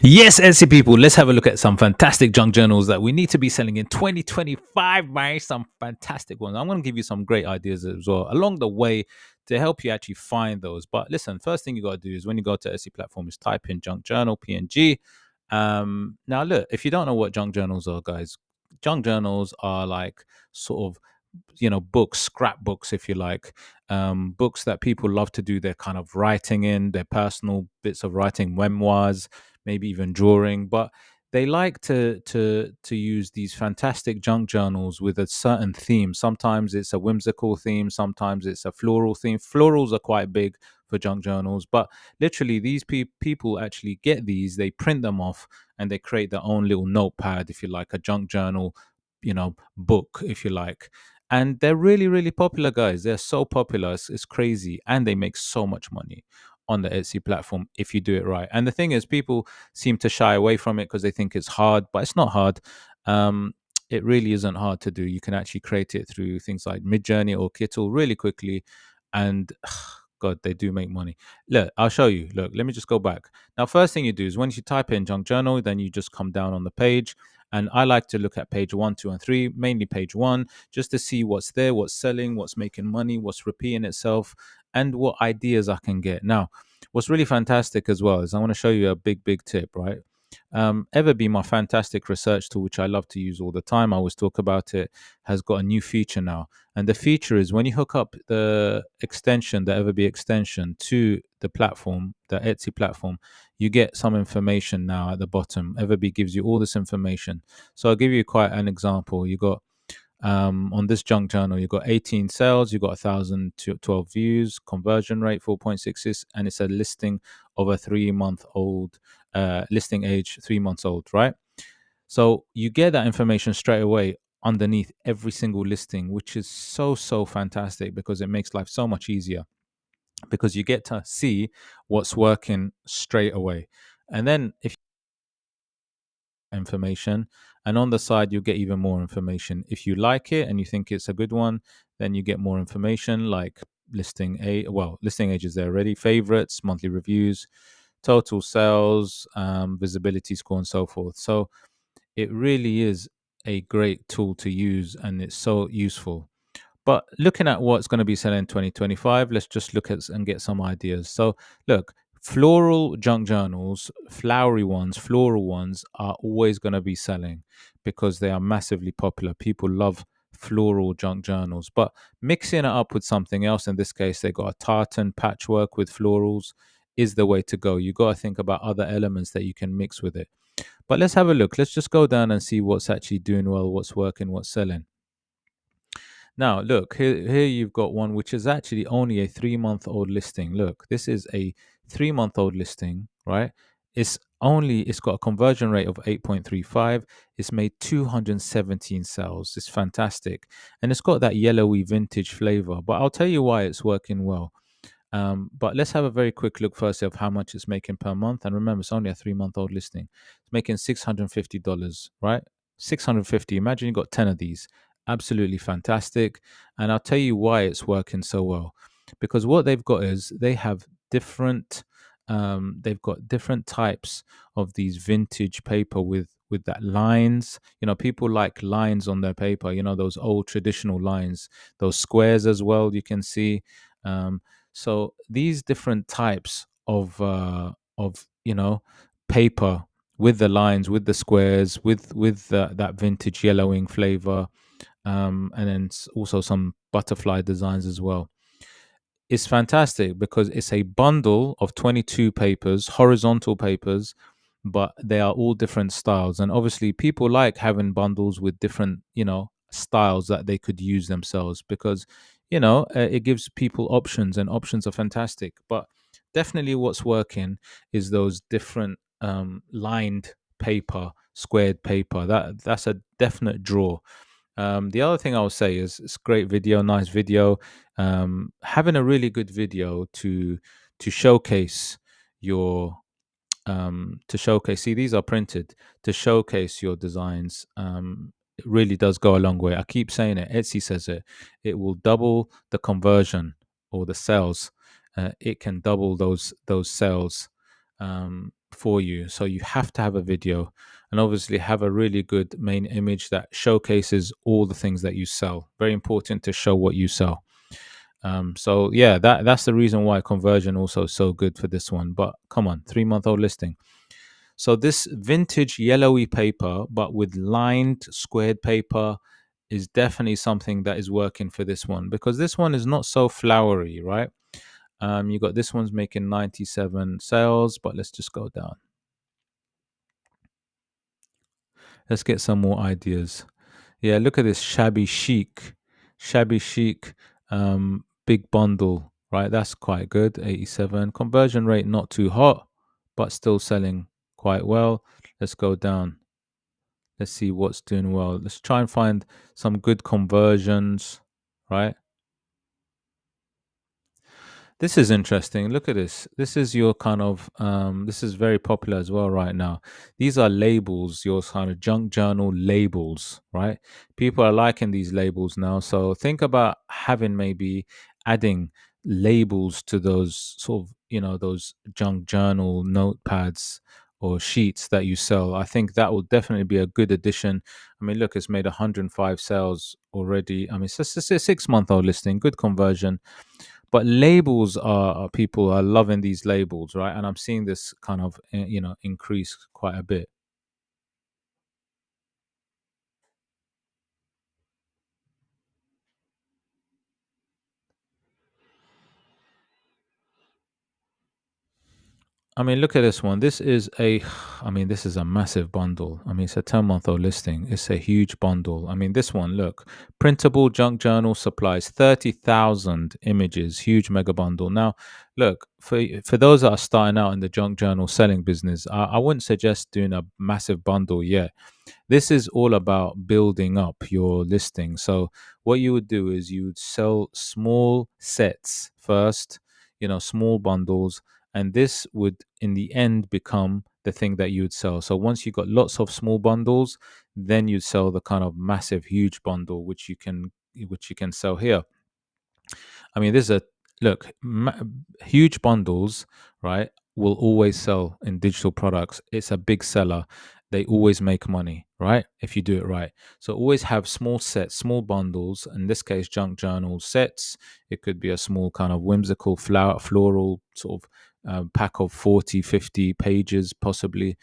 Yes, Etsy people, let's have a look at some fantastic junk journals that we need to be selling in 2025, man. Some fantastic ones. I'm going to give you some great ideas as well along the way to help you actually find those. But listen, first thing you got to do is when you go to Etsy platform is type in junk journal, PNG. Now, look, if you don't know what junk journals are, guys, junk journals are like sort of books, scrapbooks, if you like, books that people love to do their kind of writing in, their personal bits of writing, memoirs, maybe even drawing. But they like to use these fantastic junk journals with a certain theme. Sometimes it's a whimsical theme, sometimes it's a floral theme. Florals are quite big for junk journals, but literally these people actually get these, they print them off, and they create their own little notepad, if you like, a junk journal, book, if you like. And they're really, really popular, guys. They're so popular, it's crazy, and they make so much money on the Etsy platform if you do it right. And the thing is, people seem to shy away from it because they think it's hard, but it's not hard. It really isn't hard to do. You can actually create it through things like MidJourney or KITTL really quickly, and God, they do make money. Look, I'll show you. Look, let me just go back. Now, first thing you do is once you type in junk journal, then you just come down on the page. And I like to look at page 1, 2, and 3, mainly page 1, just to see what's there, what's selling, what's making money, what's repeating itself, and what ideas I can get. Now, what's really fantastic as well is I want to show you a big tip, right? Everbee, my fantastic research tool, which I love to use all the time, I always talk about it, has got a new feature now. And the feature is when you hook up the extension, the Everbee extension, to the platform, the Etsy platform, you get some information now at the bottom. Everbee gives you all this information. So I'll give you quite an example. You got on this junk journal, you got 18 sales, you got 1,012 views, conversion rate 4.66, and it's a listing of a 3-month old, listing age 3 months old, right? So you get that information straight away underneath every single listing, which is so fantastic because it makes life so much easier because you get to see what's working straight away. And then if information, and on the side you'll get even more information. If you like it and you think it's a good one, then you get more information like listing age is there already, favorites, monthly reviews, total sales, visibility score, and so forth. So it really is a great tool to use, and it's so useful. But looking at what's going to be selling in 2025, let's just look at and get some ideas. So, look, floral junk journals, floral ones are always going to be selling because they are massively popular. People love floral junk journals, but mixing it up with something else, in this case, they got a tartan patchwork with florals, is the way to go. You got to think about other elements that you can mix with it. But let's have a look. Let's just go down and see what's actually doing well, what's working, what's selling. Now, look, here you've got one which is actually only a 3-month-old listing. Look, this is a 3-month-old listing, right? It's got a conversion rate of 8.35. It's made 217 sales. It's fantastic. And it's got that yellowy vintage flavor. But I'll tell you why it's working well. But let's have a very quick look first of how much it's making per month. And remember, it's only a 3-month-old listing. It's making $650, right? 650. Imagine you got 10 of these. Absolutely fantastic. And I'll tell you why it's working so well. Because what they've got is they've got different types of these vintage paper with that lines. People like lines on their paper, those old traditional lines, those squares as well, you can see. So these different types of paper with the lines, with the squares, with that vintage yellowing flavor, and then also some butterfly designs as well. It's fantastic because it's a bundle of 22 papers, horizontal papers, but they are all different styles. And obviously, people like having bundles with different, styles that they could use themselves because, it gives people options, and options are fantastic. But definitely, what's working is those different lined paper, squared paper. That's a definite draw. The other thing I would say is it's great video, nice video. Having a really good video to showcase your to showcase. See, these are printed to showcase your designs. It really does go a long way. I keep saying it. Etsy says it. It will double the conversion or the sales. It can double those sales for you. So you have to have a video, and obviously have a really good main image that showcases all the things that you sell. Very important to show what you sell. So yeah, that's the reason why conversion also is so good for this one. But come on, 3-month-old listing. So this vintage yellowy paper, but with lined squared paper, is definitely something that is working for this one, because this one is not so flowery, right? You got this one's making 97 sales, but let's just go down. Let's get some more ideas. Yeah, look at this shabby chic, shabby chic, big bundle, right? That's quite good. 87 conversion rate, not too hot, but still selling quite well. Let's go down. Let's see what's doing well. Let's try and find some good conversions, right? This is interesting. Look at this. This is your kind of this is very popular as well right now. These are labels, your kind of junk journal labels, right? People are liking these labels now. So think about having, maybe adding labels to those sort of, those junk journal notepads or sheets that you sell. I think that will definitely be a good addition. I mean, look, it's made 105 sales already. I mean, it's a 6-month-old listing, good conversion. But labels people are loving these labels, right? And I'm seeing this kind of increase quite a bit. I mean, look at this one. This is I mean, this is a massive bundle. I mean, it's a 10-month-old listing. It's a huge bundle. I mean, this one, look, printable junk journal supplies 30,000 images, huge mega bundle. Now, look, for those that are starting out in the junk journal selling business, I wouldn't suggest doing a massive bundle yet. This is all about building up your listing. So what you would do is you would sell small sets first, small bundles, and this would in the end become the thing that you would sell. So once you got lots of small bundles, then you'd sell the kind of massive huge bundle, which you can sell here. I mean, this is a look, huge bundles, right? Will always sell in digital products. It's a big seller. They always make money, right? If you do it right. So always have small sets, small bundles. In this case, junk journal sets. It could be a small kind of whimsical floral sort of pack of 40, 50 pages, possibly.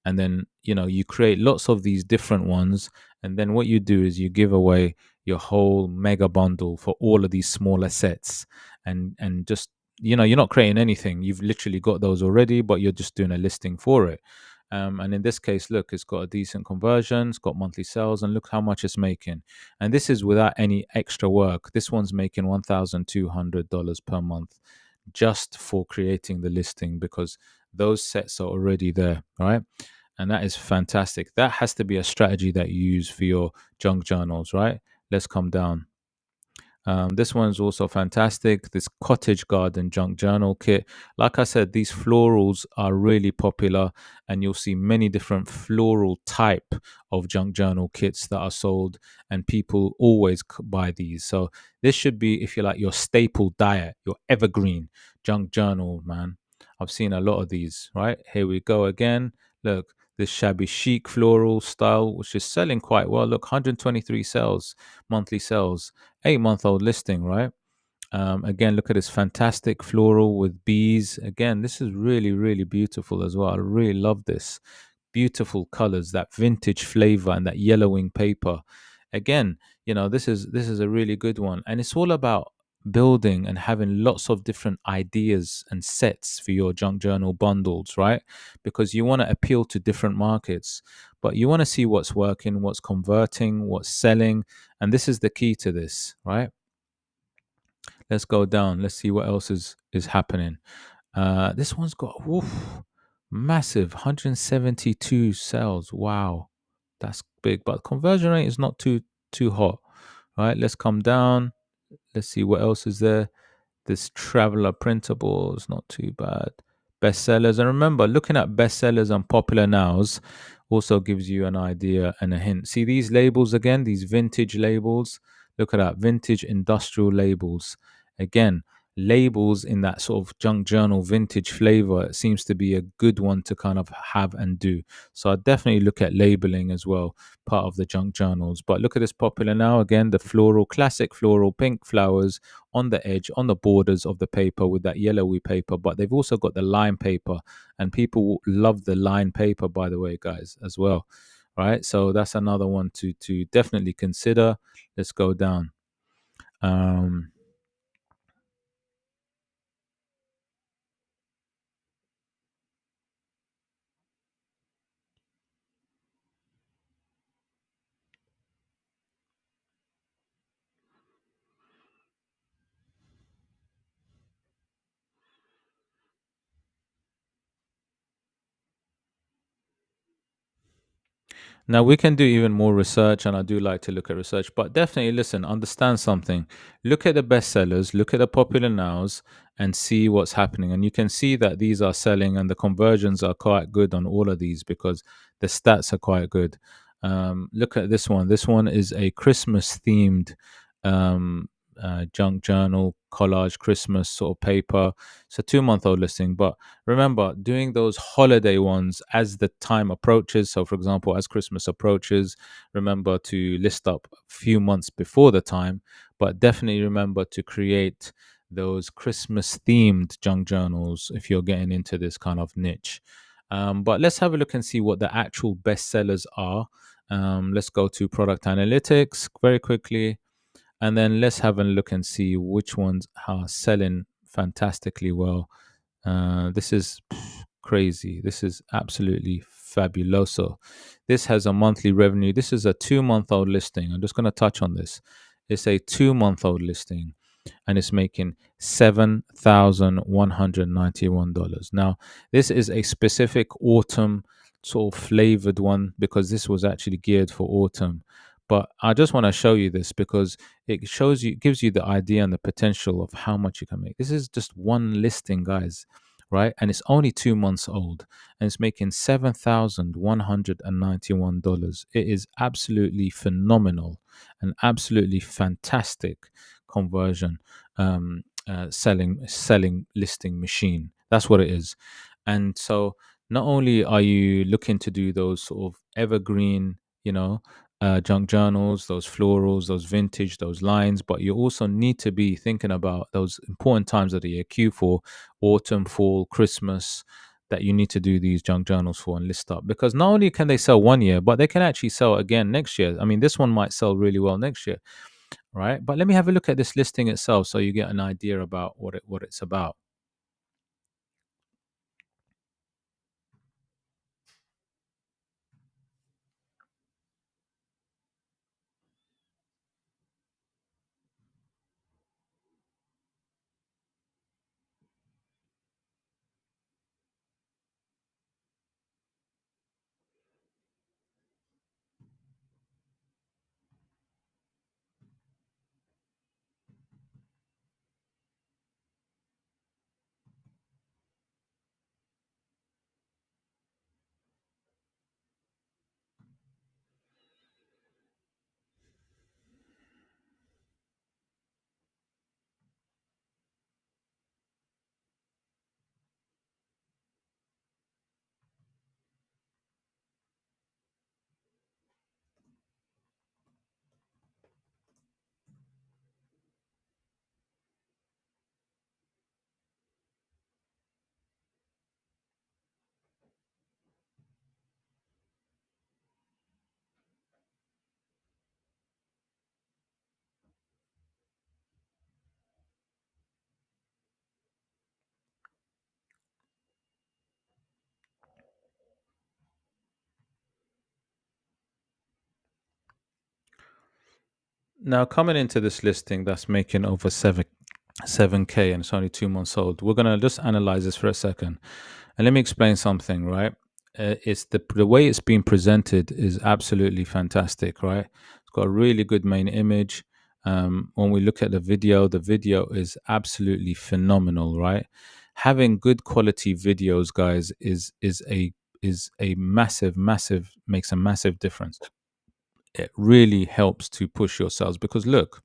And then, you create lots of these different ones. And then what you do is you give away your whole mega bundle for all of these smaller sets, and just, you're not creating anything. You've literally got those already, but you're just doing a listing for it. And in this case, look, it's got a decent conversion, it's got monthly sales, and look how much it's making. And this is without any extra work. This one's making $1,200 per month just for creating the listing, because those sets are already there, right? And that is fantastic. That has to be a strategy that you use for your junk journals, right? Let's come down. This one's also fantastic. This cottage garden junk journal kit. Like I said, these florals are really popular, and you'll see many different floral type of junk journal kits that are sold, and people always buy these. So this should be, if you like, your staple diet, your evergreen junk journal, man. I've seen a lot of these, right? Here we go again. Look, this shabby chic floral style, which is selling quite well. Look, 123 sales, monthly sales, 8-month-old listing, right? Again, look at this fantastic floral with bees. Again, this is really, really beautiful as well. I really love this. Beautiful colors, that vintage flavor, and that yellowing paper. Again, this is a really good one, and it's all about building and having lots of different ideas and sets for your junk journal bundles, right? Because you want to appeal to different markets, but you want to see what's working, what's converting, what's selling, and this is the key to this, right? Let's go down. Let's see what else is happening. This one's got massive 172 sales. Wow, that's big. But conversion rate is not too hot. Right. Let's come down. Let's see what else is there. This traveler printable is not too bad. Bestsellers, and remember, looking at bestsellers and popular nows also gives you an idea and a hint. See these labels again, these vintage labels. Look at that, vintage industrial labels. Again, labels in that sort of junk journal vintage flavor, it seems to be a good one to kind of have and do. So I definitely look at labeling as well, part of the junk journals. But look at this popular now again, the floral, classic floral pink flowers on the edge, on the borders of the paper with that yellowy paper. But they've also got the line paper, and people love the line paper, by the way, guys, as well. Right. So that's another one to definitely consider. Let's go down. Um, Now we can do even more research, and I do like to look at research, but definitely listen, understand something. Look at the bestsellers, look at the popular nows, and see what's happening. And you can see that these are selling, and the conversions are quite good on all of these because the stats are quite good. Look at this one. This one is a Christmas themed um, junk journal collage Christmas sort of paper. It's a 2 month old listing, but remember, doing those holiday ones as the time approaches. So, for example, as Christmas approaches, remember to list up a few months before the time, but definitely remember to create those Christmas themed junk journals if you're getting into this kind of niche. But let's have a look and see what the actual bestsellers are. Let's go to product analytics very quickly, and then let's have a look and see which ones are selling fantastically well. This is crazy. This is absolutely fabuloso. This has a monthly revenue. This is a 2 month old listing. I'm just going to touch on this. It's a 2 month old listing, and it's making $7,191. Now, this is a specific autumn sort of flavored one because this was actually geared for autumn. But I just want to show you this because it shows you, gives you the idea and the potential of how much you can make. This is just one listing, guys, right? And it's only 2 months old, and it's making $7,191. It is absolutely phenomenal, and absolutely fantastic conversion, selling listing machine. That's what it is. And so not only are you looking to do those sort of evergreen, junk journals, those florals, those vintage, those lines, but you also need to be thinking about those important times of the year, Q4, autumn, fall, Christmas, that you need to do these junk journals for and list up, because not only can they sell one year, but they can actually sell again next year. I mean, this one might sell really well next year, right? But let me have a look at this listing itself so you get an idea about what it's about. Now, coming into this listing that's making over 7K, and it's only 2 months old, we're gonna just analyze this for a second, and let me explain something. Right, it's the way it's being presented is absolutely fantastic. Right, it's got a really good main image. When we look at the video is absolutely phenomenal. Right, having good quality videos, guys, is a massive makes a massive difference. It really helps to push yourselves because look,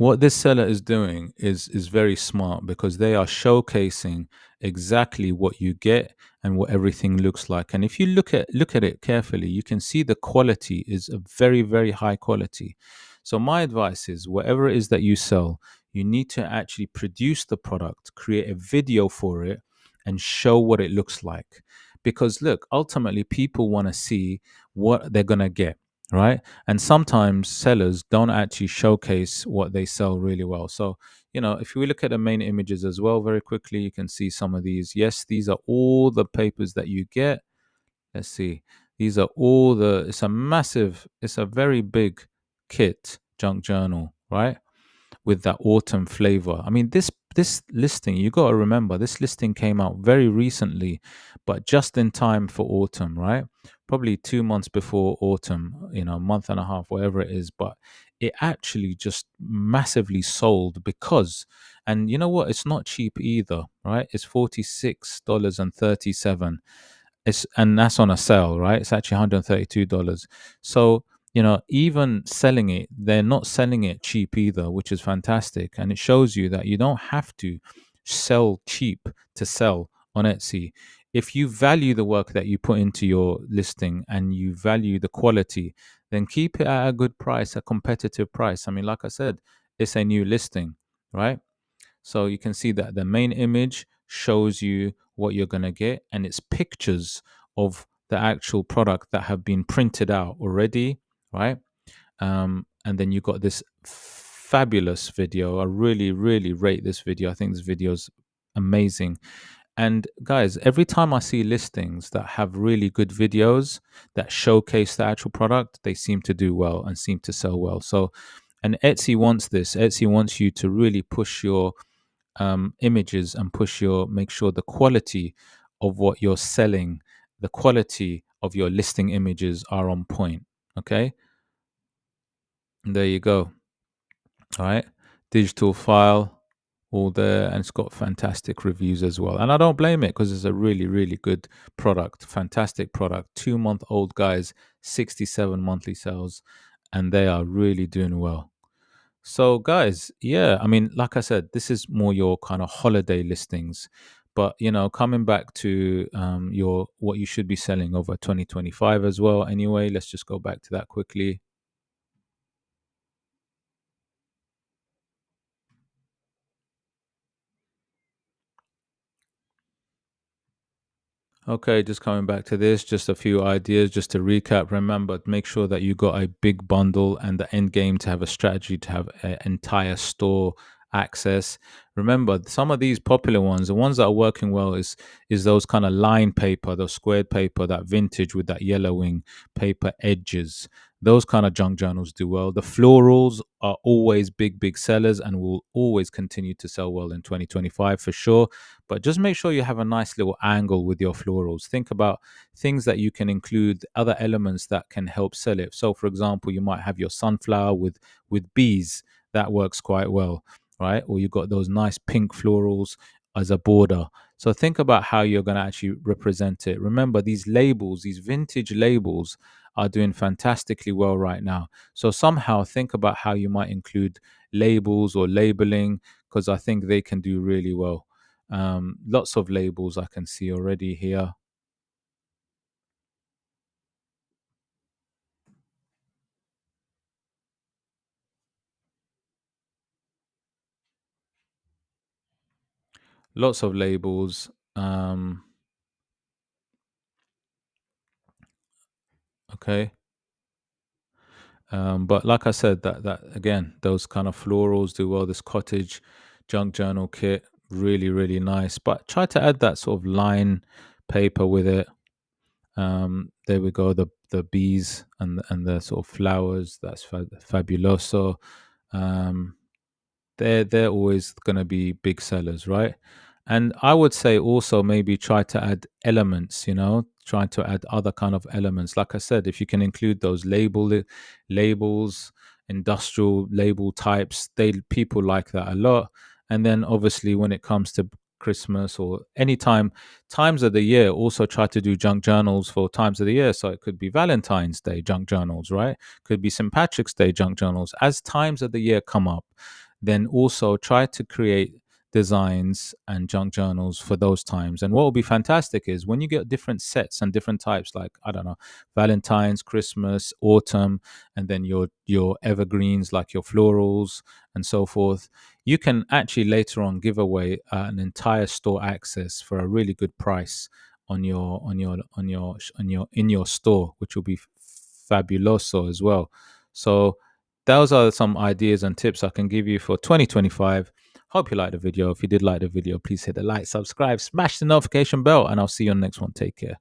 what this seller is doing is very smart, because they are showcasing exactly what you get and what everything looks like. And if you look at it carefully, you can see the quality is a very, very high quality. So my advice is, whatever it is that you sell, you need to actually produce the product, create a video for it, and show what it looks like. Because look, ultimately people want to see what they're going to get, right? And sometimes sellers don't actually showcase what they sell really well. So, if we look at the main images as well very quickly, you can see some of these. Yes, these are all the papers that you get. Let's see. These are all it's a very big kit junk journal, right? With that autumn flavor. I mean, this listing, you got to remember, this listing came out very recently, but just in time for autumn, right? Probably 2 months before autumn, a month and a half, whatever it is. But it actually just massively sold because, and you know what? It's not cheap either, right? It's $46.37. And that's on a sale, right? It's actually $132. So, even selling it, they're not selling it cheap either, which is fantastic. And it shows you that you don't have to sell cheap to sell on Etsy. If you value the work that you put into your listing and you value the quality, then keep it at a good price, a competitive price. I mean, like I said, it's a new listing, right? So you can see that the main image shows you what you're going to get, and it's pictures of the actual product that have been printed out already, right? And then you got this fabulous video. I really, really rate this video. I think this video is amazing. And guys, every time I see listings that have really good videos that showcase the actual product, they seem to do well and seem to sell well. So, and Etsy wants this. Etsy wants you to really push your images and make sure the quality of what you're selling, the quality of your listing images are on point. Okay. And there you go. All right. Digital file, all there, and it's got fantastic reviews as well. And I don't blame it, because it's a really, really good product. Fantastic product. 2 month old, guys, 67 monthly sales, and they are really doing well. So, guys, yeah, I mean, like I said, this is more your kind of holiday listings. But coming back to your what you should be selling over 2025 as well. Anyway, let's just go back to that quickly. Okay, just coming back to this, just a few ideas, just to recap. Remember, make sure that you got a big bundle, and the end game to have a strategy to have an entire store access. Remember, some of these popular ones, the ones that are working well, is those kind of line paper, those squared paper, that vintage with that yellowing paper edges. Those kind of junk journals do well. The florals are always big, big sellers and will always continue to sell well in 2025 for sure. But just make sure you have a nice little angle with your florals. Think about things that you can include, other elements that can help sell it. So, for example, you might have your sunflower with bees. That works quite well, right? Or you got those nice pink florals as a border. So think about how you're going to actually represent it. Remember, these labels, these vintage labels, are doing fantastically well right now. So somehow think about how you might include labels or labeling, because I think they can do really well. Lots of labels I can see already here. Lots of labels. Okay. But like I said, that again, those kind of florals do well. This cottage junk journal kit, really, really nice. But try to add that sort of line paper with it. There we go. The bees and the sort of flowers. That's fabuloso. Um, they're always going to be big sellers, right? And I would say also maybe try to add elements, try to add other kind of elements. Like I said, if you can include those labels, industrial label types, people like that a lot. And then obviously when it comes to Christmas or any times of the year, also try to do junk journals for times of the year. So it could be Valentine's Day junk journals, right? Could be St. Patrick's Day junk journals. As times of the year come up, then also try to create designs and junk journals for those times. And what will be fantastic is when you get different sets and different types, like, I don't know, Valentine's, Christmas, autumn, and then your evergreens like your florals and so forth, you can actually later on give away an entire store access for a really good price on your in your store, which will be fabuloso as well. So those are some ideas and tips I can give you for 2025. Hope you liked the video. If you did like the video, please hit the like, subscribe, smash the notification bell, and I'll see you on the next one. Take care.